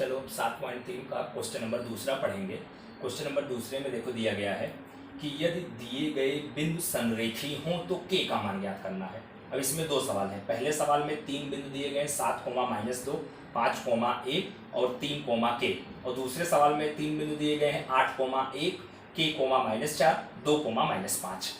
चलो अब 7.3 का क्वेश्चन नंबर दूसरा पढ़ेंगे। क्वेश्चन नंबर दूसरे में देखो दिया गया है कि यदि दिए गए बिंदु संरेखी हों तो के का मान ज्ञात करना है। अब इसमें दो सवाल हैं। पहले सवाल में तीन बिंदु दिए गए 7, -2, 5, 1 और 3, के। और दूसरे सवाल में तीन बिंदु दिए गए हैं 8, 1, के, -4, 2, -5।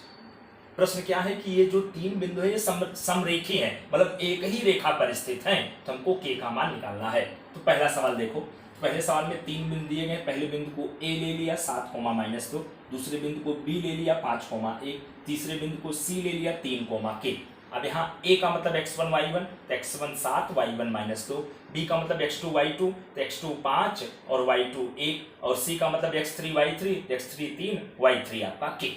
प्रश्न क्या है कि ये जो तीन बिंदु है ये समरेखी हैं, मतलब एक ही रेखा पर स्थित हैं, तो हमको के का मान निकालना है। तो पहला सवाल देखो, पहले सवाल में तीन बिंदु दिए गए। पहले बिंदु को ए ले लिया 7, -2, दूसरे बिंदु को बी ले लिया 5, 1, तीसरे बिंदु को सी ले लिया 3, के। अब यहाँ ए का मतलब x1 y1 तो x1 7 y1 -2, बी का मतलब x2 y2 तो x2 5 और y2 1 और सी का मतलब x3 y3 तो x3 3 y3 आपका के।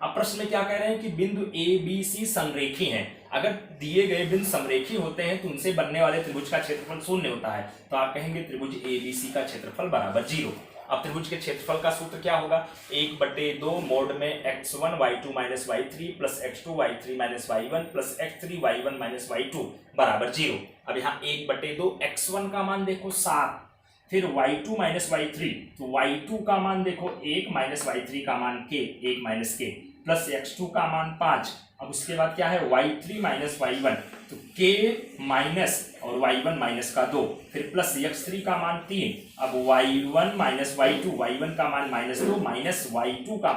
अब प्रश्न में क्या कह रहे हैं कि बिंदु ए बी सी समरेखी हैं। अगर दिए गए बिंदु समरेखी होते हैं तो उनसे बनने वाले त्रिभुज का क्षेत्रफल शून्य होता है, तो आप कहेंगे त्रिभुज ए बी सी का क्षेत्रफल बराबर 0। अब त्रिभुज के क्षेत्रफल का सूत्र क्या होगा, 1/2 मोड में x1 y2 - y3 plus x2 y3 - y1 plus x3 y1 - y2 बराबर 0। अब यहाँ 1/2 x1 का मान देखो 7, फिर y2 - y3 तो y2 का मान देखो 1 -y3 का मान k 1 - k प्लस x2 का मान 5। अब उसके बाद क्या है y3 - y1 तो k माइनस और y1 माइनस का 2, फिर प्लस x3 का मान 3। अब y1 - y2 y1 का मान -2 माइनस y2 का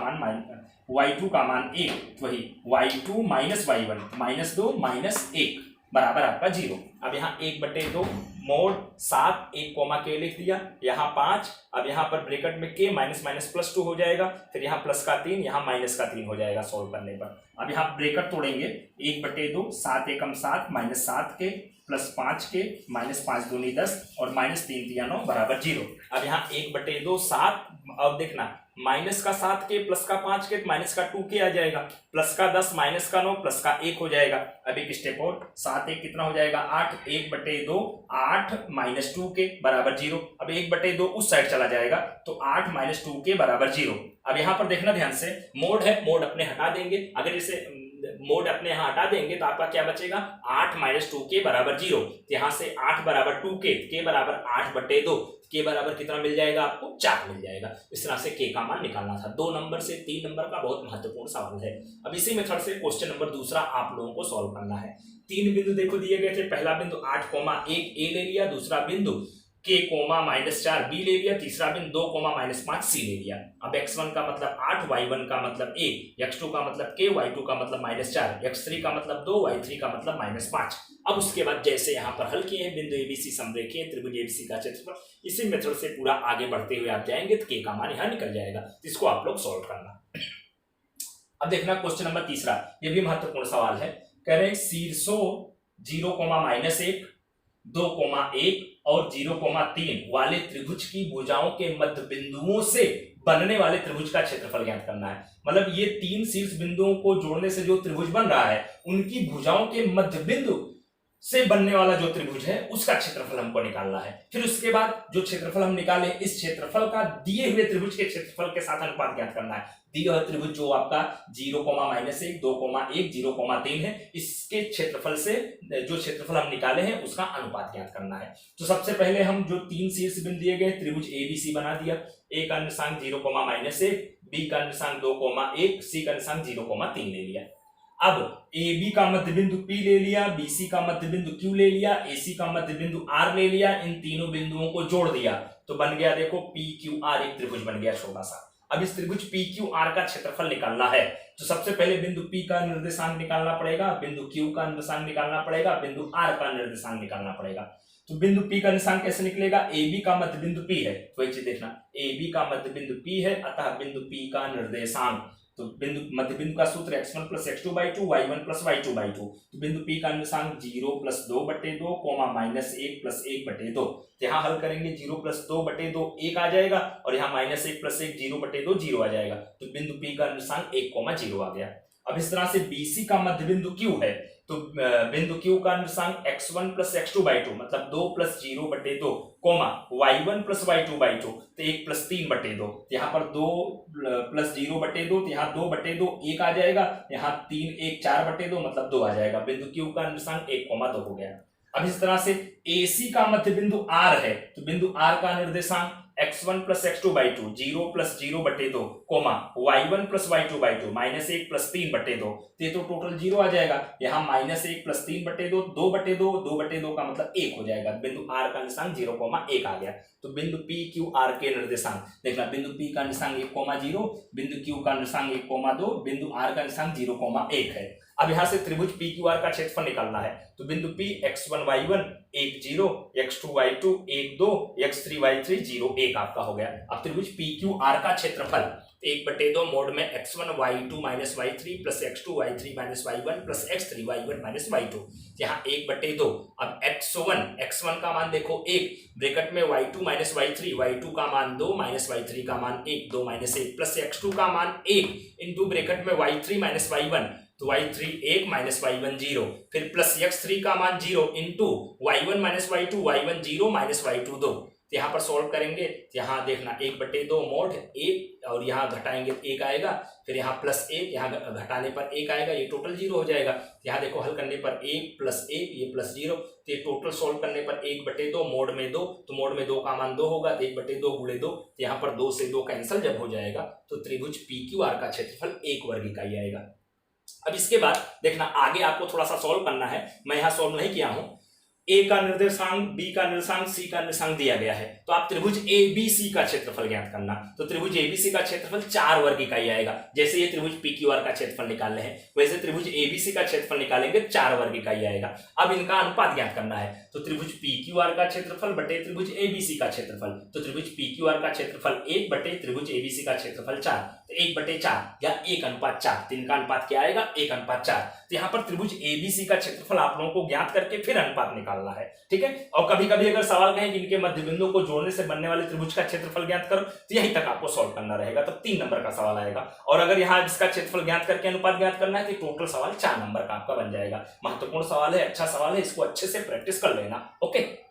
मान 1, वही y2 - y1 -2 -1 बराबर आपका 0। अब यहाँ 1/2 मोड 7 1, के लिख दिया, यहाँ 5। अब यहाँ पर ब्रैकेट में के -+2 हो जाएगा, फिर यहाँ प्लस का 3 यहाँ माइनस का 3 हो जाएगा सॉल्व करने पर। अब यहाँ ब्रैकेट तोड़ेंगे 1/2 7 एकम 7 -7 के प्लस 5 के -5 दूनी 10 और -3 तिया 9 बराबर 0। अब यहाँ 1/2 7, अब देखना माइनस का 7 के प्लस का 5 के माइनस का 2 के आ जाएगा, प्लस का 10 माइनस का 9 प्लस का 1 हो जाएगा। अब एक स्टेप और 7 1 कितना हो जाएगा 8, 1/2 8 -2 के बराबर 0। अब 1/2 उस साइड चला जाएगा तो 8 -2 के बराबर 0। अब यहाँ पर देखना ध्यान से, मोड है, मोड अपने हटा देंगे। अगर इसे मोड अपने यहाँ हटा देंगे तो आपका क्या बचेगा 8 -2 के बराबर 0। यहाँ से 8 बराबर 2 के बराबर 8/2, के बराबर कितना मिल जाएगा आपको 4 मिल जाएगा। इस तरह से के का मान निकालना था। 2 नंबर से 3 नंबर का बहुत महत्वपूर्ण सवाल है। अब इसी मेथड से क्वेश्चन नंबर दूसरा आप लोगों को सॉल्व करना है। तीन बिंदु देखो दिए गए थे। पहला बिंदु 8, 1 ए ले लिया, दूसरा बिंदु k, -4 बी ले लिया, तीसरा बिंदु 2, -5 सी ले लिया। अब x1 का मतलब 8, y1 का मतलब 1, x2 का मतलब k, y2 का मतलब -4, x3 का मतलब 2, y3 का मतलब -5। अब उसके बाद जैसे यहाँ पर हल किए हैं बिंदु एबीसी समरेखी है, त्रिभुज एबीसी का क्षेत्रफल, इसी मेथड से पूरा आगे बढ़ते हुए आप जाएंगे तो के का मान यहाँ निकल जाएगा। इसको आप लोग सॉल्व करना। अब देखना क्वेश्चन नंबर तीसरा, ये भी महत्वपूर्ण सवाल है। कह रहे हैं शीर्षों 0, -1, 2, 1 और 0, 3 वाले त्रिभुज की भुजाओं के मध्य बिंदुओं से बनने वाले त्रिभुज का क्षेत्रफल ज्ञात करना है। मतलब ये तीन शीर्ष बिंदुओं को जोड़ने से जो त्रिभुज बन रहा है उनकी भुजाओं के मध्य बिंदु से बनने वाला जो त्रिभुज है उसका क्षेत्रफल हमको निकालना है। फिर उसके बाद जो क्षेत्रफल हम निकाले इस क्षेत्रफल का दिए हुए त्रिभुज के क्षेत्रफल के साथ अनुपात ज्ञात करना है। दिया हुआ त्रिभुज जो आपका 0, -1, 2, 1, 0, 3 है, इसके क्षेत्रफल से जो क्षेत्रफल हम निकाले हैं उसका अनुपात ज्ञात करना है। तो सबसे पहले हम जो तीन शीर्ष बिंदु दिए गए त्रिभुज एबीसी बना दिया। ए का निर्देशांक 0, -1, बी का निर्देशांक 2, 1, सी का निर्देशांक 0, 3 ले लिया। अब AB का मध्य बिंदु P ले लिया, BC का मध्य बिंदु Q ले लिया, AC का मध्य बिंदु R ले लिया, इन तीनों बिंदुओं को जोड़ दिया तो बन गया देखो PQR, एक त्रिभुज बन गया छोटा सा। अब इस त्रिभुज PQR का क्षेत्रफल निकालना है तो सबसे पहले बिंदु P का निर्देशांक निकालना पड़ेगा, बिंदु Q का निर्देशांक निकालना पड़ेगा, बिंदु R का निर्देशांक निकालना पड़ेगा। तो बिंदु P का निर्देशांक कैसे निकलेगा, AB का मध्य बिंदु P है, वही चीज देखना AB का मध्य बिंदु P है, अतः बिंदु P का निर्देशांक, तो बिंदु मध्य बिंदु का सूत्र x1 + x2/2 y1 + y2/2। तो बिंदु P का निर्देशांक 0 + 2/2, -1 + 1/2। यहाँ हल करेंगे 0 + 2/2 1 आ जाएगा और यहाँ -1 + 1 0/2 0 आ जाएगा। तो बिंदु P का निर्देशांक 1, 0 आ गया। अब इस तरह से BC का मध्य बिंदु Q है तो बिंदु Q का निर्देशांक x1 + x2/2 मतलब 2 + 0/2, y1 + y2/2 तो 1 + 3/2। यहाँ पर 2 + 0/2 तो यहाँ 2/2 1 आ जाएगा, यहाँ 3 1 4/2 मतलब 2 आ जाएगा। बिंदु Q का निर्देशांक 1, 2 हो गया। अब इस तरह से AC का मध्य बिंदु R है, तो बिंदु R का निर्देशांक x1 plus x two by two, 0 plus 0/2, comma y1 plus y2 by two, -1 plus 3/2, ये तो टोटल 0 आ जाएगा। यहाँ -1 प्लस 3/2, 2/2, 2/2 का मतलब 1 हो जाएगा। बिंदु R का निर्देशांक 0,1 आ गया। तो बिंदु PQR के निर्देशांक देखना, बिंदु P का निर्देशांक 1,0, बिंदु Q का निर्देशांक 1,2, बिंदु R का निर्देशांक 0,1 है। अब यहाँ से त्रिभुज PQR का क्षेत्रफल निकालना है, तो बिंदु P x1 y1 1 0, x2 y2 1 2, x3 y3 0 1 आपका हो गया। अब त्रिभुज PQR का क्षेत्रफल 1/2 मोड में x1 y2 minus y3 plus x2 y3 minus y1 plus x3 y1 minus y2, यहाँ 1/2। अब x1 का मान देखो 1, ब्रैकेट में y2 माइनस y3, y2 का मान 2 माइनस y3 का मान 1, 2 माइनस 1 प्लस x2 का मान 1 इंटू ब्रैकेट में y3 माइनस y1, तो y3 1 माइनस y1 0, फिर प्लस x3 का मान 0 into y1 minus y2, y1 0 minus y2 2। तो यहाँ पर सॉल्व करेंगे, यहाँ देखना 1/2 मोड 1 और यहाँ घटाएंगे 1 आएगा, फिर यहाँ प्लस 1, यहाँ घटाने पर 1 आएगा, ये टोटल 0 हो जाएगा। यहाँ देखो हल करने पर 1 प्लस 1 ये प्लस 0, तो ये टोटल सॉल्व करने पर 1/2 मोड में 2, तो मोड में 2 का मान 2 होगा, तो 1/2 गुणे 2, तो यहाँ पर 2 से 2 कैंसिल जब हो जाएगा तो त्रिभुज PQR का क्षेत्रफल 1 वर्ग इकाई आएगा। अब इसके बाद देखना आगे आपको थोड़ा सा सॉल्व करना है, मैं यहाँ सॉल्व नहीं किया हूं। ए का निर्देशांक, बी का निर्देशांक, सी का निर्देशांक दिया गया है, तो आप त्रिभुज ABC का क्षेत्रफल ज्ञात करना। तो त्रिभुज ABC का क्षेत्रफल 4 वर्ग इकाई आएगा। जैसे ये त्रिभुज PQR का क्षेत्रफल निकाल रहे हैं, वैसे त्रिभुज ABC का क्षेत्रफल निकालेंगे 4 वर्ग इकाई आएगा। अब इनका अनुपात ज्ञात करना है, तो त्रिभुज PQR का क्षेत्रफल बटे त्रिभुज ABC का क्षेत्रफल, तो त्रिभुज PQR का क्षेत्रफल 1 बटे त्रिभुज ABC का क्षेत्रफल 4, तो 1/4 या 1:4, इनका अनुपात क्या आएगा 1:4। तो यहाँ पर त्रिभुज ABC का क्षेत्रफल आप लोगों को ज्ञात करके फिर अनुपात निकालना है, ठीक है। और कभी कभी अगर सवाल कहें कि इनके मध्य बिंदु को जोड़ने से बनने वाले त्रिभुज का क्षेत्रफल ज्ञात करो, तो यहीं तक आपको सॉल्व करना रहेगा, तब 3 नंबर का सवाल आएगा। और अगर यहाँ इसका क्षेत्रफल ज्ञात करके अनुपात ज्ञात करना है तो टोटल सवाल 4 नंबर का आपका बन जाएगा। महत्वपूर्ण सवाल है, अच्छा सवाल है, इसको अच्छे से प्रैक्टिस कर लेना। ओके।